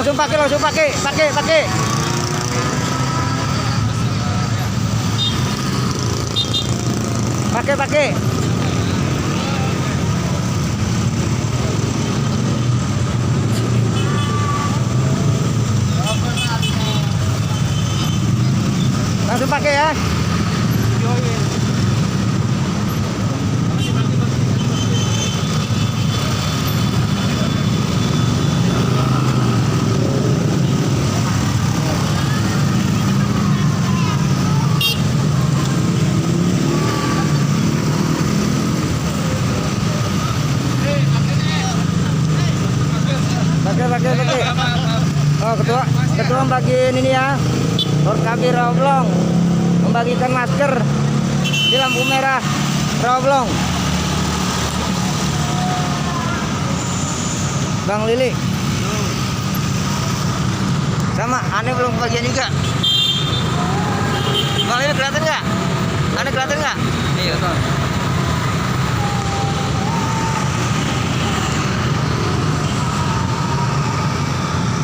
Langsung pakai, pakai. Pakai. Langsung pakai ya. Pakai. Oh, ketua bagiin ini ya. Orkabi Rawabelong membagikan masker di lampu merah Rawabelong. Bang Lili. Sama, aneh belum kebagian juga. Bang Lili kelihatan nggak? Aneh kelihatan nggak? Iya, Bang.